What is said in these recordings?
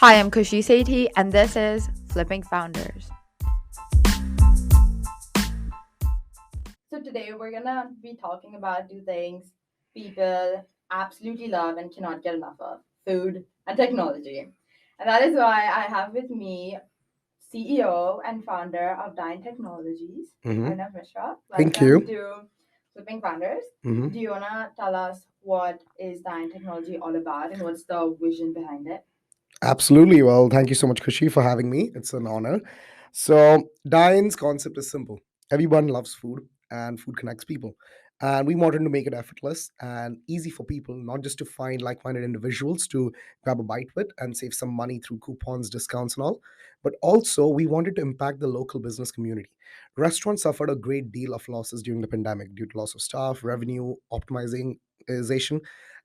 Hi, I'm Khushi and this is Flipping Founders. So today we're gonna be talking about two things people absolutely love and cannot get enough of: food and technology. And that is why I have with me CEO and founder of Dyne Technologies, Arnav Mishra. Thank Welcome you. to Flipping Founders. hmm Do you wanna tell us what is Dyne Technology all about and what's the vision behind it? Absolutely. Well, thank you so much, Kushi, for having me. It's an honor. So, Dine's concept is simple. Everyone loves food, and food connects people. And we wanted to make it effortless and easy for people, not just to find like minded individuals to grab a bite with and save some money through coupons, discounts, and all, but also we wanted to impact the local business community. Restaurants suffered a great deal of losses during the pandemic due to loss of staff, revenue, optimization,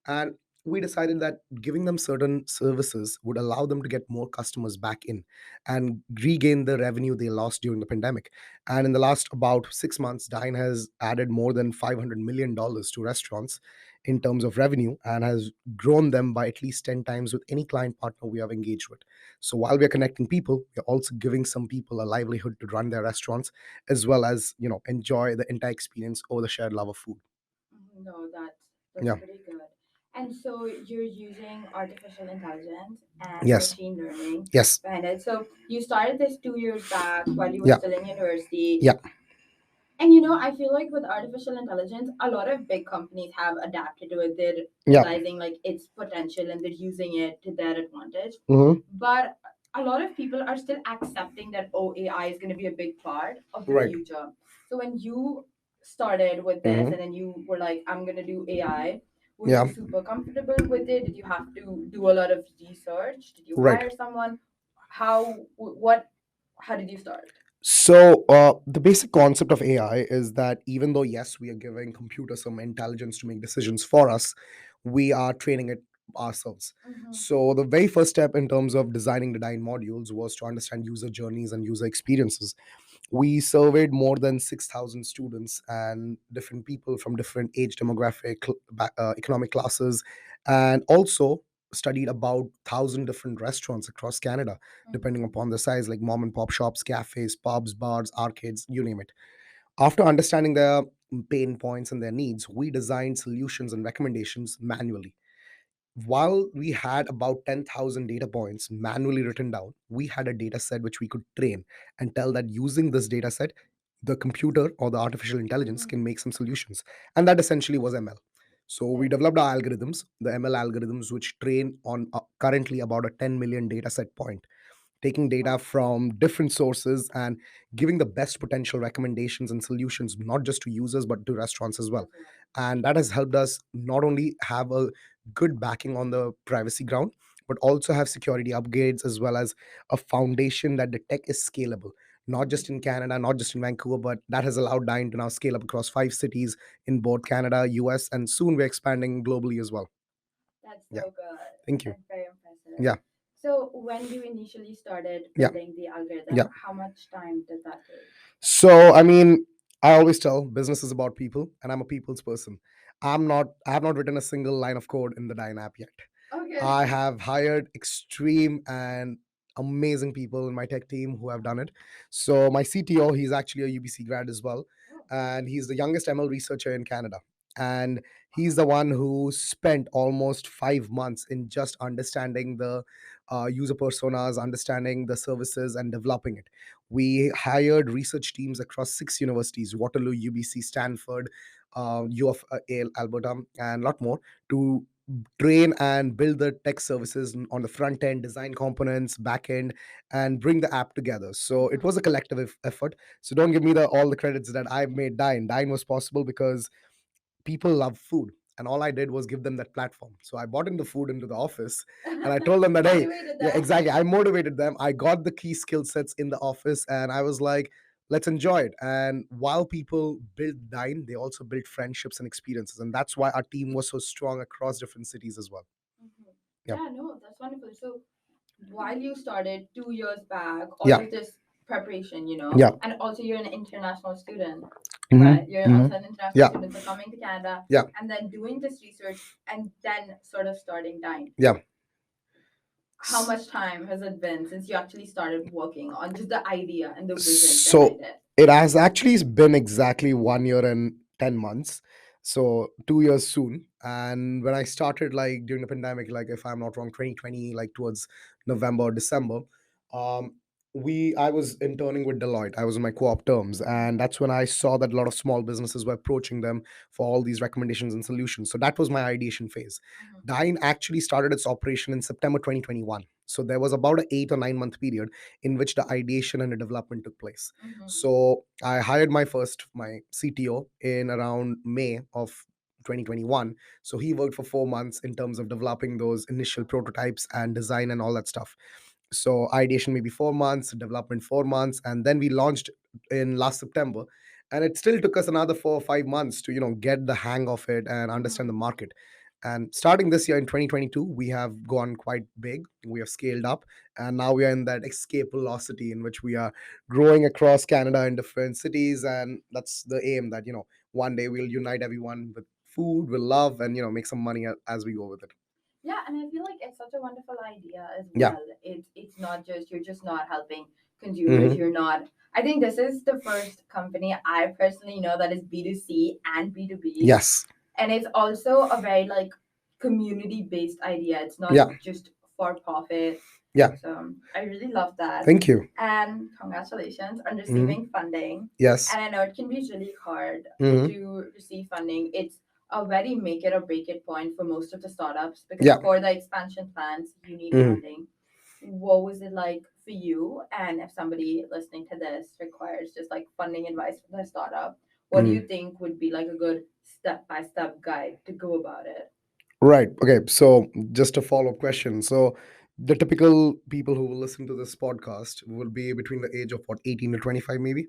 and we decided that giving them certain services would allow them to get more customers back in and regain the revenue they lost during the pandemic. And in the last about 6 months, Dine has added more than $500 million to restaurants in terms of revenue and has grown them by at least 10 times with any client partner we have engaged with. So while we are connecting people, we're also giving some people a livelihood to run their restaurants as well as, enjoy the entire experience over the shared love of food. No, that's Yeah. pretty good. And so you're using artificial intelligence and Yes. machine learning Yes. behind it. So you started this 2 years back while you were Yeah. still in university. Yeah. And I feel like with artificial intelligence, a lot of big companies have adapted to it. They're Yeah. realizing like its potential and they're using it to their advantage. hmm But a lot of people are still accepting that AI is going to be a big part of the Right. future. So when you started with this hmm and then you were like, I'm going to do AI, were you Yeah. super comfortable with it? Did you have to do a lot of research? Did you Right. hire someone? How did you start? So the basic concept of AI is that even though yes, we are giving computers some intelligence to make decisions for us, we are training it ourselves. Mhm. So the very first step in terms of designing the Dyn modules was to understand user journeys and user experiences. We surveyed more than 6,000 students and different people from different age demographic, economic classes, and also studied about 1,000 different restaurants across Canada, depending upon the size, like mom and pop shops, cafes, pubs, bars, arcades, you name it. After understanding their pain points and their needs, we designed solutions and recommendations manually. While we had about 10,000 data points manually written down, we had a data set which we could train and tell that using this data set, the computer or the artificial intelligence Mhm. can make some solutions. And that essentially was ML. So we Right. developed our algorithms, the ML algorithms, which train on currently about a 10 million data set point, taking data from different sources and giving the best potential recommendations and solutions, not just to users, but to restaurants as well. As well. And that has helped us not only have a good backing on the privacy ground, but also have security upgrades as well as a foundation that the tech is scalable, not Mhm. just in Canada, not just in Vancouver, but that has allowed Dine to now scale up across 5 cities in both Canada, US, and soon we're expanding globally as well. That's Yeah. so good. Thank you. That's very impressive. Yeah. So when you initially started Yeah. building the Yeah. algorithm, how much time did that take? So, I mean, I always tell business is about people, and I'm a people's person. I have not written a single line of code in the Dyn app yet. Okay. I have hired extreme and amazing people in my tech team who have done it. So, my CTO, he's actually a UBC grad as well, Oh. and he's the youngest ML researcher in Canada. And he's the one who spent almost 5 months in just understanding the user personas, understanding the services, and developing it. We hired research teams across 6 universities: Waterloo, UBC, Stanford, U of A, Alberta, and a lot more, to train and build the tech services on the front end, design components, back end, and bring the app together. So it was a collective effort. So don't give me all the credits that I made Dine. Dine was possible because people love food, and all I did was give them that platform. So I brought in the food into the office and I told them that, hey, Motivated yeah, them. exactly, I motivated them. I got the key skill sets in the office and I was like, let's enjoy it. And while people build Dine, they also build friendships and experiences, and that's why our team was so strong across different cities as well. Mhm. Yeah. Yeah, no, that's wonderful. So while you started 2 years back, all Yeah. of this preparation, Yeah. and also you're an international student, hmm right? You're hmm also an international Yeah. student, so coming to Canada Yeah. and then doing this research and then sort of starting Dine. Yeah. How much time has it been since you actually started working on just the idea and the vision So behind it? it has actually been exactly 1 year and 10 months. So 2 years soon. And when I started, like during the pandemic, like if I'm not wrong, 2020, like towards November or December, um, I was interning with Deloitte. I was on my co-op terms, and that's when I saw that a lot of small businesses were approaching them for all these recommendations and solutions. So that was my ideation phase. Mhm, Dyne actually started its operation in September 2021. So there was about an 8 or 9 month period in which the ideation and the development took place. mhm, So I hired my CTO in around May of 2021. So he worked for 4 months in terms of developing those initial prototypes and design and all that stuff. So ideation maybe 4 months, development 4 months, and then we launched in last September. And it still took us another 4 or 5 months to get the hang of it and understand mhm. the market. And starting this year in 2022, we have gone quite big. We have scaled up, and now we are in that escape velocity in which we are growing across Canada in different cities. And that's the aim, that one day we'll unite everyone with food, with love, and make some money as we go with it. Yeah, and I feel like it's such a wonderful idea as Yeah. well. It's not just you're just not helping consumers. Hmm. You're not. I think this is the first company I personally know that is B2C and B2B, Yes. and it's also a very like community based idea. It's not Yeah. just for profit. Yeah. So I really love that. Thank you. And congratulations on Hmm. receiving funding. Yes. And I know it can be really hard Hmm. to receive funding. It's a very make it or break it point for most of the startups because Yeah. for the expansion plans, you need Hmm. funding. What was it like for you? And if somebody listening to this requires just like funding advice for their startup, what do you Hmm. think would be like a good step by step guide to go about it? Right. Okay. So, just a follow up question. So, the typical people who will listen to this podcast will be between the age of what, 18 to 25, maybe?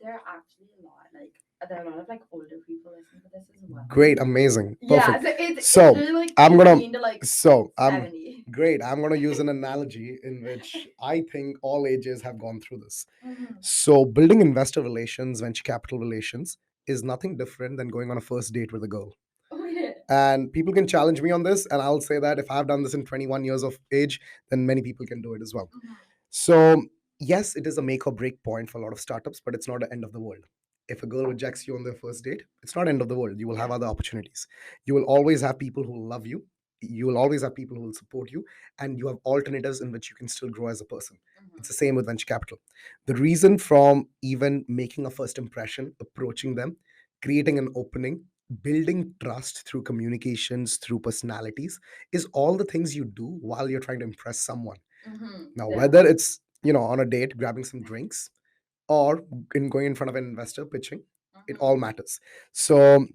There are actually a lot, like there are a lot of like older people listening to this as well. Great. Amazing. Yeah, Perfect. so it's So, really like I'm going to, 18 to like so I'm 70. great. I'm going to use an analogy in which I think all ages have gone through this. Mhm. So, building investor relations, venture capital relations is nothing different than going on a first date with a girl. Okay. And people can challenge me on this, and I'll say that if I've done this in 21 years of age, then many people can do it as well. Mhm. So yes, it is a make or break point for a lot of startups, but it's not the end of the world. If a girl rejects you on their first date, it's not end of the world. You will have Yeah. other opportunities. You will always have people who will love you. You will always have people who will support you, and you have alternatives in which you can still grow as a person. It's Mhm. the same with venture capital. The reason from even making a first impression, approaching them, creating an opening, building trust through communications, through personalities, is all the things you do while you're trying to impress someone. Mhm. Now, Yeah. whether it's on a date, grabbing some drinks, or in going in front of an investor pitching, it Mhm. all matters. So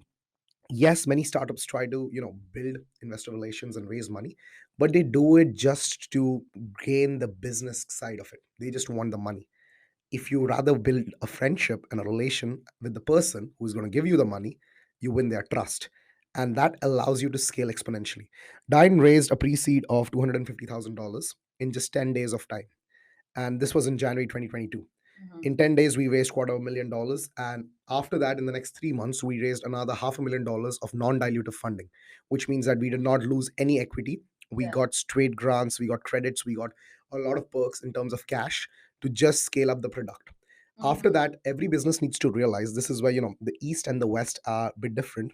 yes, many startups try to build investor relations and raise money, but they do it just to gain the business side of it. They just want the money. If you rather build a friendship and a relation with the person who's going to give you the money, you win their trust, and that allows you to scale exponentially. Dine raised a pre-seed of $250,000 in just 10 days of time, and this was in January 2022. Mhm. In 10 days, we raised $250,000. And after that, in the next 3 months, we raised another $500,000 of non dilutive funding, which means that we did not lose any equity. We Yeah. got straight grants, we got credits, we got a lot of perks in terms of cash to just scale up the product. After Mhm. that, every business needs to realize this is where, the East and the West are a bit different.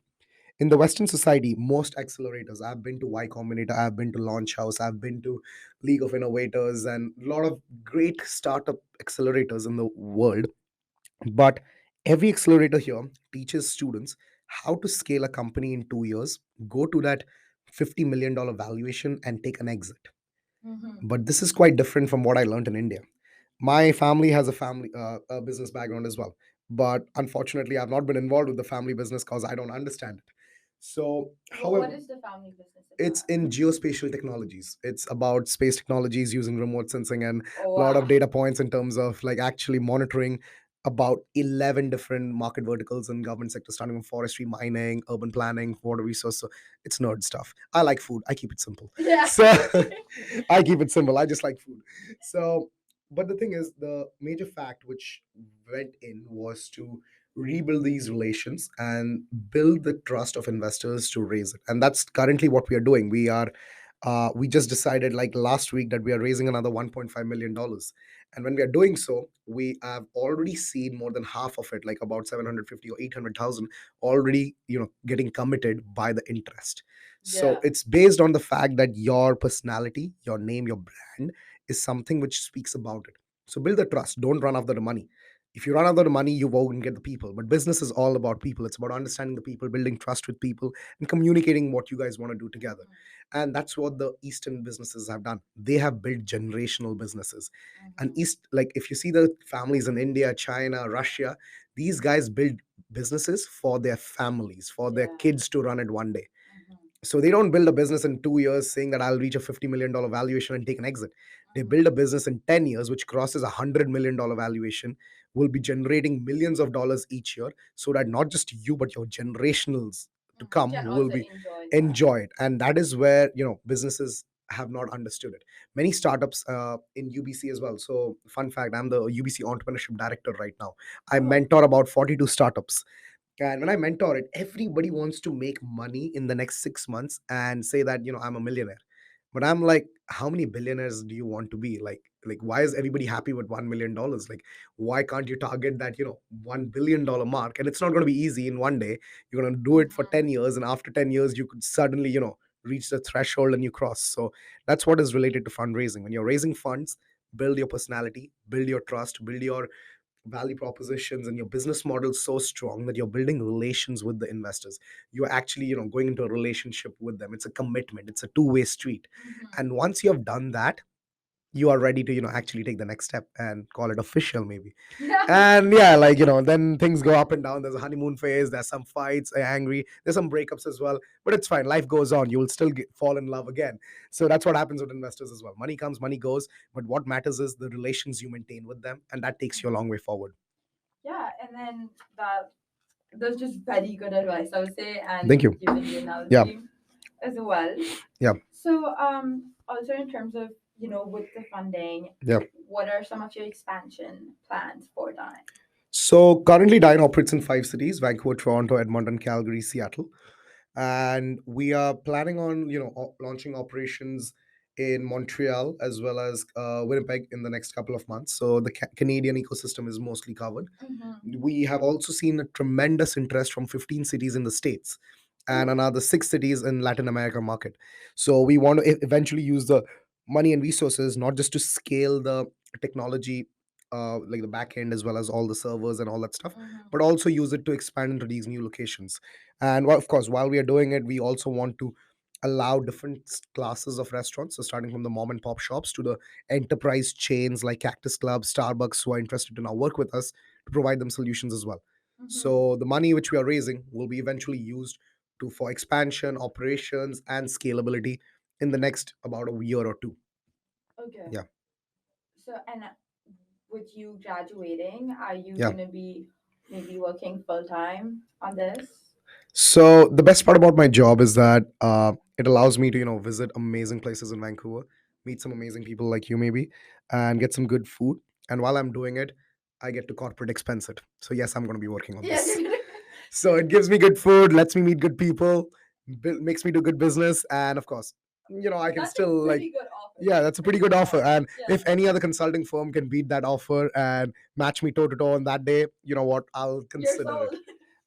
In the Western society, most accelerators, I've been to Y Combinator, I've been to Launch House, I've been to League of Innovators, and a lot of great startup accelerators in the world. But every accelerator here teaches students how to scale a company in 2 years, go to that $50 million valuation, and take an exit. Mhm. But this is quite different from what I learned in India. My family has a business background as well, but unfortunately, I've not been involved with the family business because I don't understand it. So, What however, is the family business it's about? in geospatial technologies. It's about space technologies using remote sensing and Oh a lot of wow. data points in terms of like actually monitoring about 11 different market verticals in government sector, starting from forestry, mining, urban planning, water resource. So it's nerd stuff. I like food. I keep it simple. Yeah. So I keep it simple. I just like food. So, but the thing is, the major fact which went in was to rebuild these relations and build the trust of investors to raise it. And that's currently what we are doing. We are We just decided like last week that we are raising another $1.5 million, and when we are doing so, we have already seen more than half of it, like about 750 or 800,000, already getting committed by the interest. So Yeah. it's based on the fact that your personality, your name, your brand is something which speaks about it. So build the trust. Don't run after the money. If you run after the money, you won't get the people. But business is all about people. It's about understanding the people, building trust with people, and communicating what you guys want to do together. And that's what the Eastern businesses have done. They have built generational businesses. And Mhm. East, like if you see the families in India, China, Russia, these guys build businesses for their families, for their Yeah. kids to run it one day. Mhm. So they don't build a business in 2 years saying that I'll reach a $50 million valuation and take an exit. They build a business in 10 years which crosses $100 million valuation, will be generating millions of dollars each year, so that not just you but your generationals to Mhm. come Can will also be enjoy that. enjoy it. And that is where businesses have not understood it. Many startups in UBC as well. So fun fact, I'm the UBC entrepreneurship director right now. I Oh. mentor about 42 startups, and when I mentor it, everybody wants to make money in the next 6 months and say that, I'm a millionaire. But I'm like, how many billionaires do you want to be? Like why is everybody happy with $1 million? Like, why can't you target that, $1 billion mark? And it's not going to be easy in one day. You're going to do it for Mhm. 10 years, and after 10 years, you could suddenly, reach the threshold and you cross. So that's what is related to fundraising. When you're raising funds, build your personality, build your trust, build your value propositions and your business model so strong that you're building relations with the investors. You're actually going into a relationship with them. It's a commitment, it's a two-way street. Mhm. And once you have done that, you are ready to actually take the next step and call it official maybe. Yeah. And yeah, like then things go up and down. There's a honeymoon phase, there's some fights, angry, there's some breakups as well, but it's fine. Life goes on. You will still fall in love again. So that's what happens with investors as well. Money comes, money goes, but what matters is the relations you maintain with them, and that takes you a long way forward. Yeah, and then that's just very good advice, I would say, Thank and you. given the Yeah. analogy as well. Yeah. So, also in terms of with the funding, Yeah. what are some of your expansion plans for that? So currently, Dyne operates in 5 cities: Vancouver, Toronto, Edmonton, Calgary, Seattle. And we are planning on, launching operations in Montreal as well as Winnipeg in the next couple of months. So the Canadian ecosystem is mostly covered. Mm-hmm. We have also seen a tremendous interest from 15 cities in the States and Oh. another 6 cities in Latin America market. So we want to eventually use the money and resources not just to scale the technology, like the back end as well as all the servers and all that stuff, Mm-hmm. but also use it to expand into these new locations. And of course, while we are doing it, we also want to allow different classes of restaurants, so starting from the mom and pop shops to the enterprise chains like Cactus Club, Starbucks, who are interested to now work with us to provide them solutions as well. Mm-hmm. So the money which we are raising will be eventually used to for expansion, operations, and scalability in the next about a year or two. Okay. Yeah. So, and with you graduating, are you Yeah. gonna be maybe working full time on this? So the best part about my job is that it allows me to visit amazing places in Vancouver, meet some amazing people like you maybe, and get some good food. And while I'm doing it, I get to corporate expense it. So yes, I'm going to be working on Yes, this. you're gonna. So it gives me good food, lets me meet good people, makes me do good business, and of course, I can That's a still like, pretty good offer. yeah, that's a pretty good offer. And Yeah. if any other consulting firm can beat that offer and match me toe to toe on that day, you know what, I'll You're consider it. sold.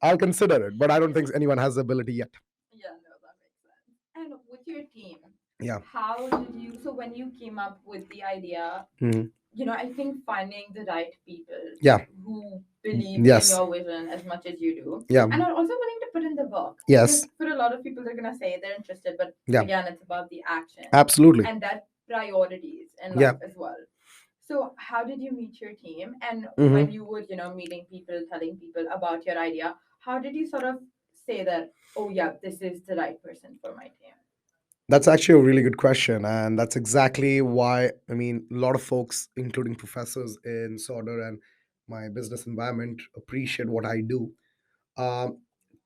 I'll consider it, but I don't think anyone has the ability yet. Yeah, no, that makes sense. And with your team, Yeah. how did you? So when you came up with the idea, Mhm. I think finding the right people Yeah. who believe in Yes. your vision as much as you do Yeah. and are also willing to put in the work. Because Yes. for a lot of people, they're going to say they're interested, but Yeah. again, it's about the action Absolutely. and that priorities in Yeah. life as well. So, how did you meet your team? And Hmm. when you were, meeting people, telling people about your idea, how did you sort of say that, oh, yeah, this is the right person for my team? That's actually a really good question. And that's exactly why, I mean, a lot of folks, including professors in Sauder and my business environment, appreciate what I do. Um,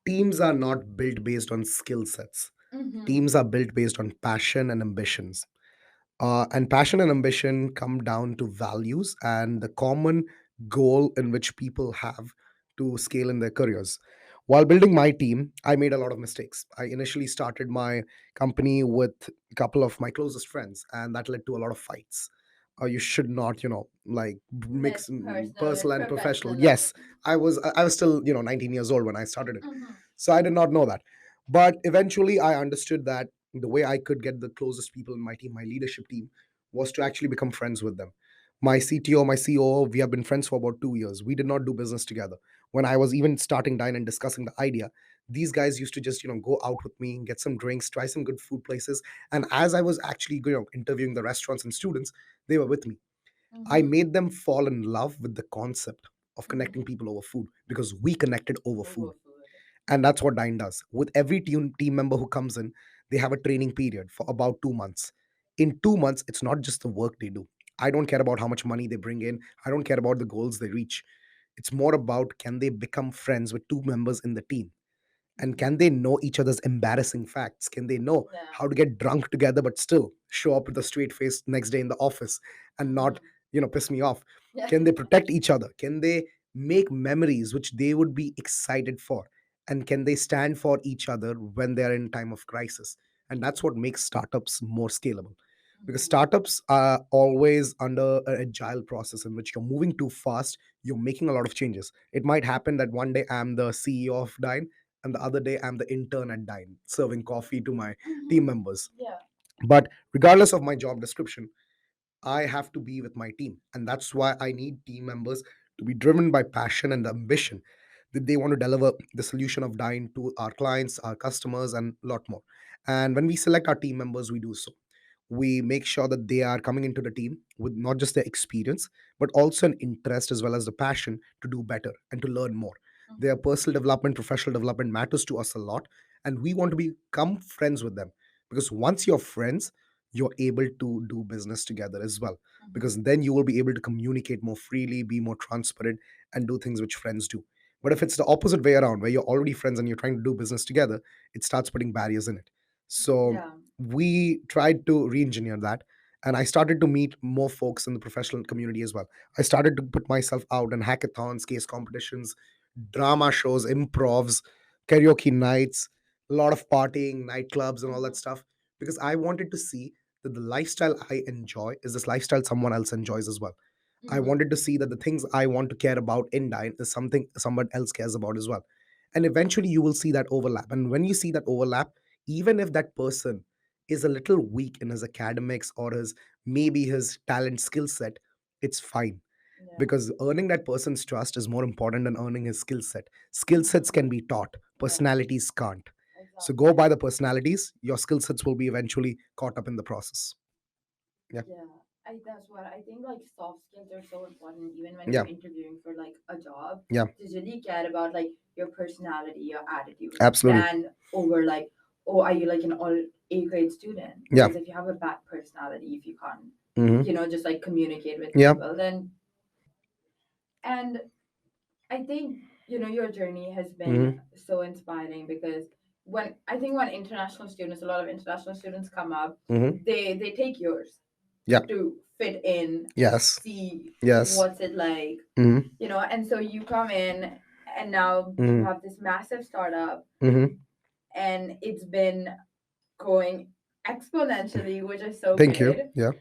Teams are not built based on skill sets, Mm-hmm. teams are built based on passion and ambitions. And passion and ambition come down to values and the common goal in which people have to scale in their careers. While building my team, I made a lot of mistakes. I initially started my company with a couple of my closest friends, and that led to a lot of fights. You should not, like mix Mix personal personal with and professional. professional life. Yes, I was still, 19 years old when I started it, Mm-hmm. so I did not know that. But eventually, I understood that the way I could get the closest people in my team, my leadership team, was to actually become friends with them. My CTO, my COO, we have been friends for about 2 years. We did not do business together. When I was even starting Dine and discussing the idea, these guys used to just, go out with me, get some drinks, try some good food places. And as I was actually, interviewing the restaurants and students, they were with me. I Mm-hmm. made them fall in love with the concept of Mm-hmm. connecting people over food because we connected over food. Over food. And that's what Dine does. With every team member who comes in, they have a training period for about 2 months. In 2 months, it's not just the work they do. I don't care about how much money they bring in. I don't care about the goals they reach. It's more about, can they become friends with two members in the team? And Mm-hmm. can they know each other's embarrassing facts? Can they know Yeah. how to get drunk together but still show up with a straight face next day in the office and not, Mm-hmm. piss me off? Yeah. Can they protect each other? Can they make memories which they would be excited for? And can they stand for each other when they're in time of crisis? And that's what makes startups more scalable, because Mm-hmm. startups are always under an agile process in which you're moving too fast. You're making a lot of changes. It might happen that one day I'm the CEO of Dine, and the other day I'm the intern at Dine serving coffee to my Mm-hmm. team members. Yeah. But regardless of my job description, I have to be with my team. And that's why I need team members to be driven by passion and ambition, that they want to deliver the solution of Dine to our clients, our customers, and a lot more. And when we select our team members, we do so. We make sure that they are coming into the team with not just their experience, but also an interest as well as the passion to do better and to learn more. Their Mm-hmm. personal development, professional development matters to us a lot. And we want to become friends with them, because once you're friends, you're able to do business together as well, Mm-hmm. because then you will be able to communicate more freely, be more transparent, and do things which friends do. But if it's the opposite way around, where you're already friends and you're trying to do business together, it starts putting barriers in it. So Yeah. we tried to re-engineer that, and I started to meet more folks in the professional community as well. I started to put myself out in hackathons, case competitions, drama shows, improvs, karaoke nights, a lot of partying, nightclubs, and all that Mm-hmm. stuff, because I wanted to see that the lifestyle I enjoy is this lifestyle someone else enjoys as well. I Mm-hmm. wanted to see that the things I want to care about in Dine is something someone else cares about as well. And eventually you will see that overlap. And when you see that overlap, even if that person is a little weak in his academics or his, maybe his talent skill set, it's fine, Yeah. because earning that person's trust is more important than earning his skill set. Skill sets Mm-hmm. can be taught, Yeah. personalities can't. So go Exactly. by the personalities, your skill sets will be eventually caught up in the process. Yeah. Yeah, that's what I think. Like soft skills are so important, even when Yeah. you're interviewing for like a job. Yeah. To really care about like your personality, your attitude, Absolutely. than over like, oh, are you like an all A grade student? Yeah. Because if you have a bad personality, if you can't, Hmm. just like communicate with Yeah. people, then. And I think your journey has been Hmm. so inspiring because when international students, a lot of international students come up, Hmm. they take yours Yeah. to fit in, Yes. see Yes. what's it like, Hmm. and so you come in and now you Hmm. have this massive startup Hmm. and it's been going exponentially, which is so Thank you. great. Yeah.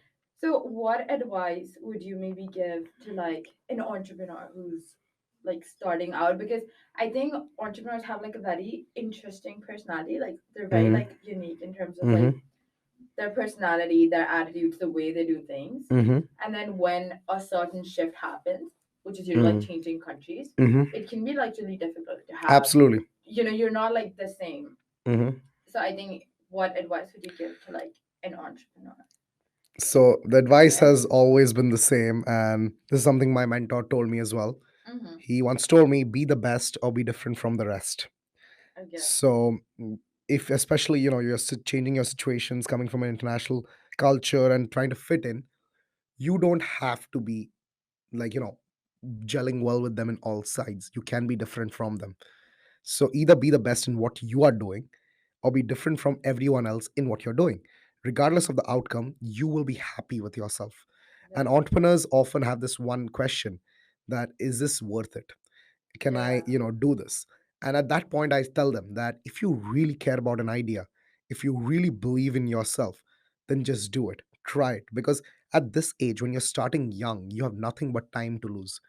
So what advice would you maybe give to like an entrepreneur who's like starting out? Because I think entrepreneurs have like a very interesting personality. Like they're very Hmm. like unique in terms of like Hmm. their personality, their attitudes, the way they do things. Hmm. And then when a certain shift happens, which is like Hmm. changing countries, Hmm. it can be like really difficult to have. Absolutely. You're not like the same. Hmm. So I think what advice would you give to like an entrepreneur? So the advice Yeah. has always been the same, and this is something my mentor told me as well. Mm-hmm. He once told me, be the best or be different from the rest. Okay. So if especially, you're changing your situations, coming from an international culture and trying to fit in, you don't have to be like, gelling well with them in all sides. You can be different from them. So either be the best in what you are doing or be different from everyone else in what you're doing. Regardless of the outcome, you will be happy with yourself. And Yeah. entrepreneurs often have this one question, that is this worth it? Can I, Yeah. do this? And at that point, I tell them that if you really care about an idea, if you really believe in yourself, then just do it. Try it. Because at this age, when you're starting young, you have nothing but time to lose.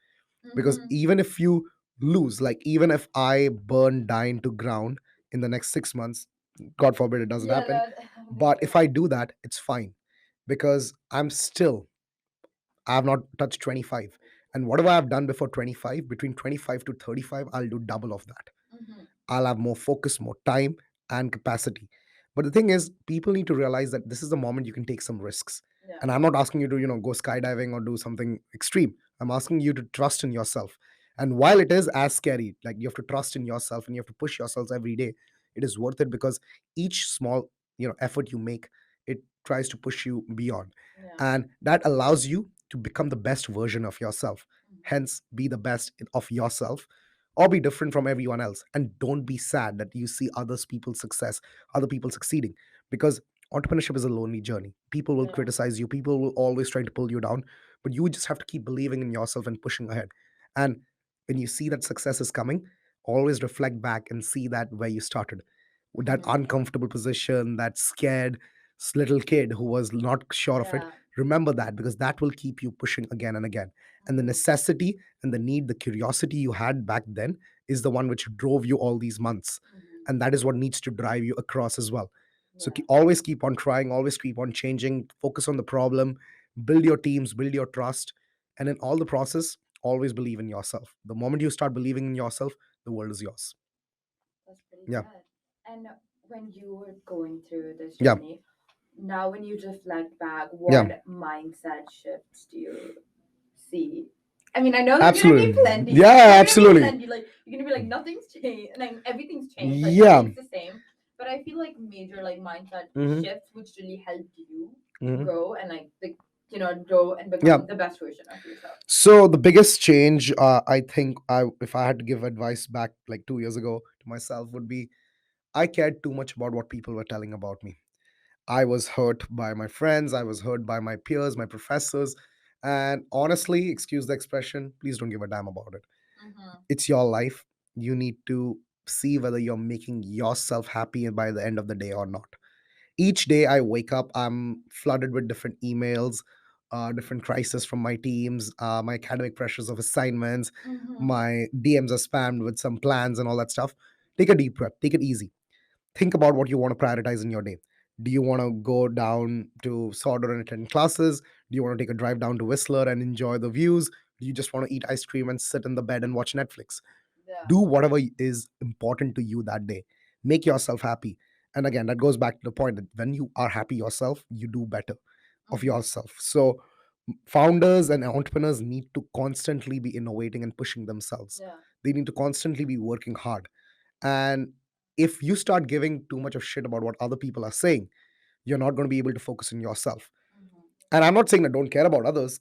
Because Mm-hmm. even if you lose, like even if I burn Dyne to ground in the next 6 months, God forbid it doesn't Yeah, happen. that But if I do that, it's fine because I have not touched 25. And whatever I've done before 25, between 25 to 35, I'll do double of that. mm-hmm. I'll have more focus, more time, and capacity. But the thing is, people need to realize that this is the moment you can take some risks. Yeah. And I'm not asking you to, go skydiving or do something extreme. I'm asking you to trust in yourself. And while it is as scary, like you have to trust in yourself and you have to push yourselves every day, it is worth it because each small, effort you make, it tries to push you beyond. Yeah. And that allows you to become the best version of yourself. Mm-hmm. Hence, be the best of yourself or be different from everyone else, and don't be sad that you see others people's success, other people succeeding, because entrepreneurship is a lonely journey. People will Yeah. criticize you, people will always try to pull you down, but you just have to keep believing in yourself and pushing ahead. And when you see that success is coming, always reflect back and see that where you started, with that Mm-hmm. uncomfortable position, that scared little kid who was not sure of it. Yeah. Remember that, because that will keep you pushing again and again. And the Mm-hmm. necessity and the need, the curiosity you had back then is the one which drove you all these months. Mm-hmm. And that is what needs to drive you across as well. So Yeah. always keep on trying, always keep on changing, focus on the problem, build your teams, build your trust. And in all the process, always believe in yourself. The moment you start believing in yourself, the world is yours. That's pretty Yeah. good. And when you were going through this Yeah. journey, now when you reflect back, Yeah. what mindset shifts do you see? I mean, I know there are gonna be Absolutely. plenty. Yeah, There are gonna be absolutely. plenty. Like you're gonna be like nothing's changed, like everything's changed. Like Yeah. nothing's the same. But I feel like major like mindset Hmm. shifts, which really helped you Hmm. grow and grow and Yeah. become the best version of yourself. So the biggest change, I think, if I had to give advice back like 2 years ago to myself, would be I cared too much about what people were telling about me. I was hurt by my friends. I was hurt by my peers, my professors, and honestly, excuse the expression, please don't give a damn about it. Mm-hmm. It's your life. You need to see whether you're making yourself happy by the end of the day or not. Each day I wake up, I'm flooded with different emails, different crises from my teams, my academic pressures of assignments, Mm-hmm. my DMs are spammed with some plans and all that stuff. Take a deep breath, take it easy. Think about what you want to prioritize in your day. Do you want to go down to Sodor and attend classes? Do you want to take a drive down to Whistler and enjoy the views? Do you just want to eat ice cream and sit in the bed and watch Netflix? Yeah. Do whatever is important to you that day. Make yourself happy. And again, that goes back to the point that when you are happy yourself, you do better of Mm-hmm. yourself. So founders and entrepreneurs need to constantly be innovating and pushing themselves. Yeah. They need to constantly be working hard. And if you start giving too much of shit about what other people are saying, you're not going to be able to focus on yourself. Mm-hmm. And I'm not saying that don't care about others,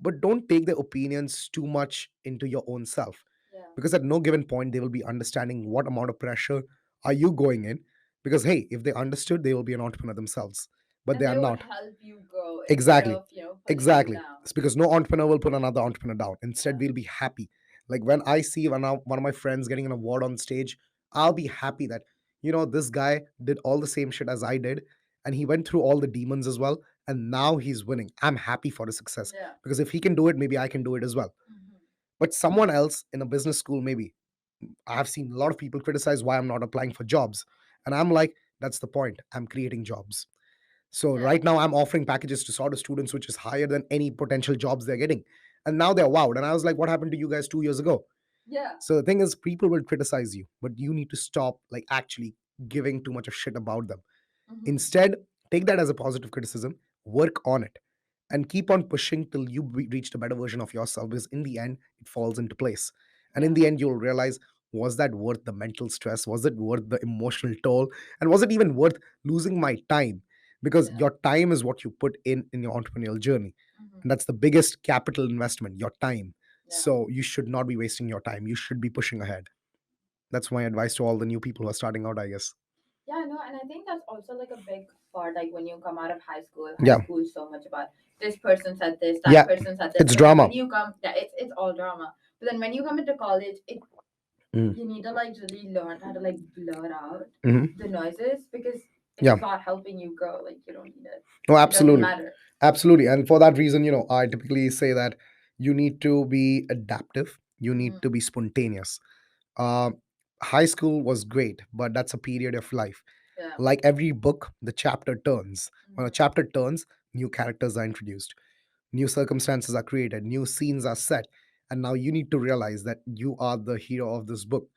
but don't take their opinions too much into your own self. Yeah. Because at no given point, they will be understanding what amount of pressure are you going in. Because, hey, if they understood, they will be an entrepreneur themselves, but And they are they would not. help you grow instead Exactly. of pulling you Exactly. down. It's because no entrepreneur will put another entrepreneur down. Instead, Yeah. we'll be happy. Like when I see one of my friends getting an award on stage, I'll be happy that, this guy did all the same shit as I did. And he went through all the demons as well. And now he's winning. I'm happy for his success. Yeah. Because if he can do it, maybe I can do it as well. Mm-hmm. But someone else in a business school, maybe, I've seen a lot of people criticize why I'm not applying for jobs. And I'm like, that's the point. I'm creating jobs. So Yeah. right now I'm offering packages to sort of students, which is higher than any potential jobs they're getting. And now they're wowed. And I was like, what happened to you guys 2 years ago? Yeah. So the thing is, people will criticize you, but you need to stop like actually giving too much of shit about them. Mm-hmm. Instead, take that as a positive criticism, work on it, and keep on pushing till you reach a better version of yourself, because in the end, it falls into place. And in Yeah. the end, you'll realize, was that worth the mental stress? Was it worth the emotional toll? And was it even worth losing my time? Because Yeah. your time is what you put in your entrepreneurial journey. Mm-hmm. And that's the biggest capital investment, your time. Yeah. So you should not be wasting your time. You should be pushing ahead. That's my advice to all the new people who are starting out, I guess. Yeah, no, and I think that's also like a big part. Like when you come out of high Yeah. school is so much about this person said this, that Yeah. person said this, It's but then drama. when you come, yeah, it's all drama. But then when you come into college, Mm-hmm. you need to like really learn how to like blur out Mm-hmm. the noises because Yeah. it's not helping you grow. Like you don't need it. No, It doesn't absolutely. matter. Absolutely. And for that reason, I typically say that you need to be adaptive, you need to Mm-hmm. be spontaneous. Uh, High school was great, but that's a period of life. Yeah. Like every book, the chapter turns. When a Mm-hmm. chapter turns, new characters are introduced, new circumstances are created, new scenes are set. And now you need to realize that you are the hero of this book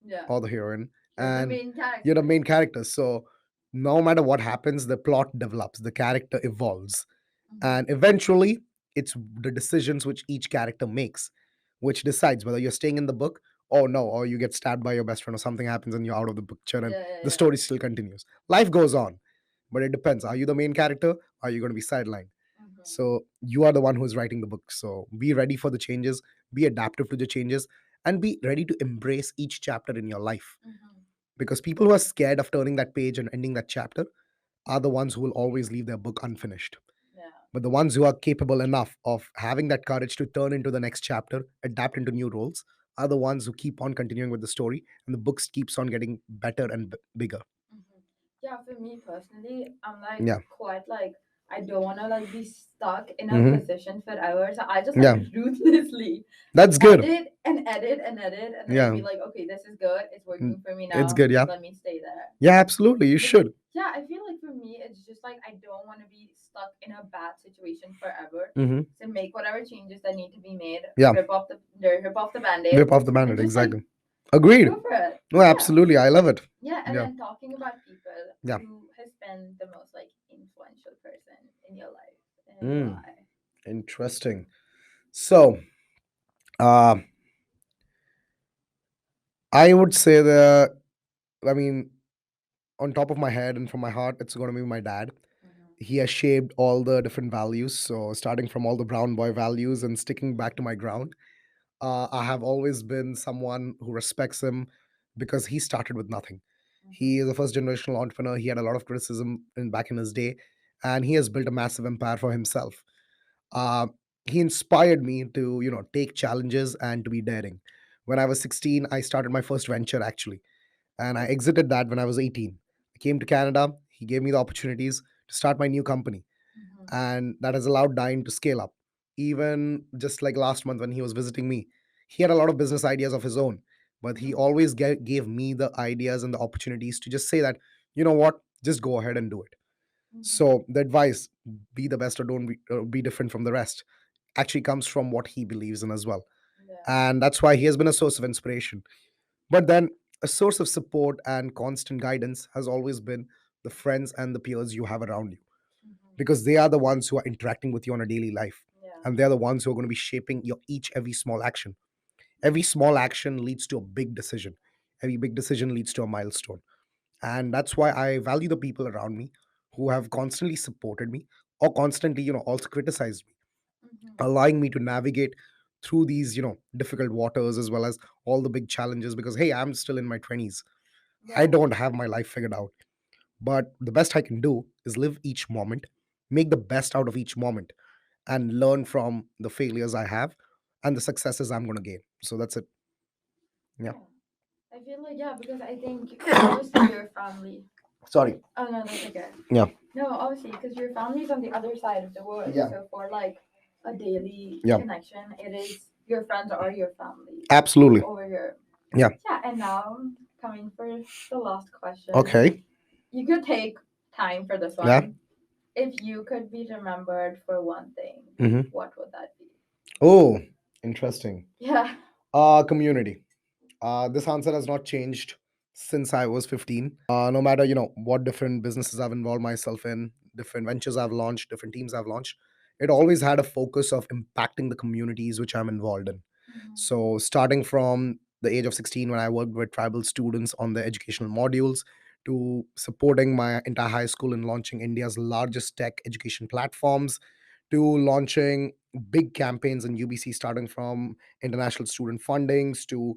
Yeah. or the heroine, You're the and main you're the character. main character. So no matter what happens, the plot develops, the character evolves, Mm-hmm. and eventually it's the decisions which each character makes which decides whether you're staying in the book or no, or you get stabbed by your best friend or something happens and you're out of the picture and Yeah, yeah, the yeah. story still continues. Life goes on, but it depends. Are you the main character? Are you going to be sidelined? Mm-hmm. So you are the one who's writing the book. So be ready for the changes, be adaptive to the changes, and be ready to embrace each chapter in your life. Mm-hmm. Because people who are scared of turning that page and ending that chapter are the ones who will always leave their book unfinished. Yeah. But the ones who are capable enough of having that courage to turn into the next chapter, adapt into new roles, are the ones who keep on continuing with the story, and the books keeps on getting better and bigger. Mm-hmm. Yeah, for me personally, I'm like Yeah. quite like I don't want to like be stuck in a Hmm. position forever. So I just like Yeah. ruthlessly That's good. edit and edit and edit, and then Yeah. be like, okay, this is good. It's Mm, working for me it's now. good. Yeah. Let me stay there. Yeah. Absolutely. You Because should. yeah, I feel like for me, it's just like I don't want to be stuck in a bad situation forever. Hmm. So make whatever changes that need to be made. Yeah. Rip off the band-aid, Rip off the and bandit. just like Exactly. Agreed. go for it. No, Yeah. absolutely. I love it. Yeah, and Yeah. then talking about people, Yeah. who has been the most like influential person in your life and Mm, why? interesting. So, uh, I would say that, I mean, on top of my head and from my heart, it's going to be my dad. Mm-hmm. He has shaped all the different values. So, starting from all the brown boy values and sticking back to my ground, I have always been someone who respects him because he started with nothing. He is a first generational entrepreneur. He had a lot of criticism back in his day, and he has built a massive empire for himself. Uh, he inspired me to, take challenges and to be daring. When I was 16, I started my first venture actually, and I exited that when I was 18. I came to Canada. He gave me the opportunities to start my new company, Mm-hmm. and that has allowed Dyne to scale up. Even just like last month when he was visiting me, he had a lot of business ideas of his own, but he Mm-hmm. always gave me the ideas and the opportunities to just say that, you know what, just go ahead and do it. Mm-hmm. So the advice, be the best or don't be different from the rest, actually comes from what he believes in as well. Yeah. And that's why he has been a source of inspiration. But then a source of support and constant guidance has always been the friends and the peers you have around you, Mm-hmm. because they are the ones who are interacting with you on a daily life, Yeah. and they're the ones who are going to be shaping your each every small action. Every small action leads to a big decision. Every big decision leads to a milestone. And that's why I value the people around me who have constantly supported me or constantly, also criticized me, Mm-hmm. allowing me to navigate through these, difficult waters as well as all the big challenges, because hey, I'm still in my 20s. I Yeah. don't have my life figured out, but the best I can do is live each moment, make the best out of each moment, and learn from the failures I have and the successes I'm going to gain. So that's it. Yeah. Yeah. I feel like yeah, because I think obviously your family. Sorry. Oh no, that's okay. Yeah. No, obviously, because your family's on the other side of the world. Yeah. So for like a daily Yeah. connection, it is your friends are your family Absolutely. over here. Yeah. Yeah, and now coming for the last question. Okay. You could take time for this Yeah. one. If you could be remembered for one thing, Hmm. what would that be? Oh, interesting. Yeah. Community. This answer has not changed since I was 15. No matter, what different businesses I've involved myself in, different ventures I've launched, different teams I've launched, it always had a focus of impacting the communities which I'm involved in. Mm-hmm. So, starting from the age of 16, when I worked with tribal students on the educational modules, to supporting my entire high school in launching India's largest tech education platforms, to launching big campaigns in UBC, starting from international student fundings to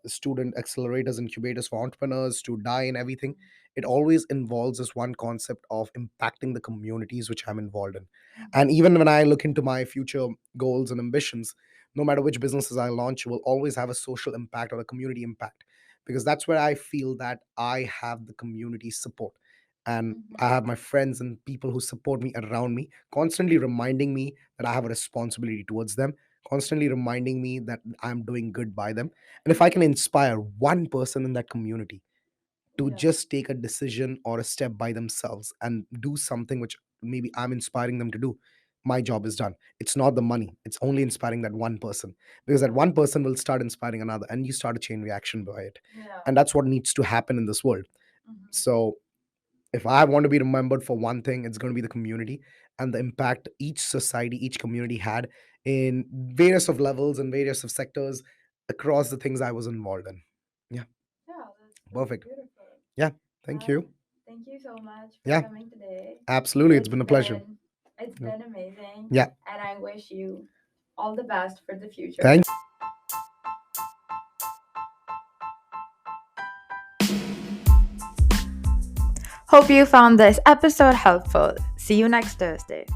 student accelerators, incubators for entrepreneurs, to die in everything. It always involves this one concept of impacting the communities which I'm involved in. And Mm-hmm. even when I look into my future goals and ambitions, no matter which businesses I launch, will always have a social impact or a community impact, because that's where I feel that I have the community support, and I Mm-hmm. have my friends and people who support me around me, constantly reminding me that I have a responsibility towards them, constantly reminding me that I'm doing good by them. And if I can inspire one person in that community to Yeah. just take a decision or a step by themselves and do something which maybe I'm inspiring them to do, my job is done. It's not the money, it's only inspiring that one person, because that one person will start inspiring another, and you start a chain reaction by it. Yeah. And that's what needs to happen in this world. Mm-hmm. So if I want to be remembered for one thing, it's going to be the community and the impact each society, each community had in various of levels and various of sectors across the things I was involved in. Yeah, Yeah, that's perfect. beautiful. Yeah, thank Uh, you. Thank you so much for Yeah, coming today. absolutely. It's It's been a pleasure. been it's Yeah. been amazing, Yeah. and I wish you all the best for the future. Thank Hope you found this episode helpful. See you next Thursday.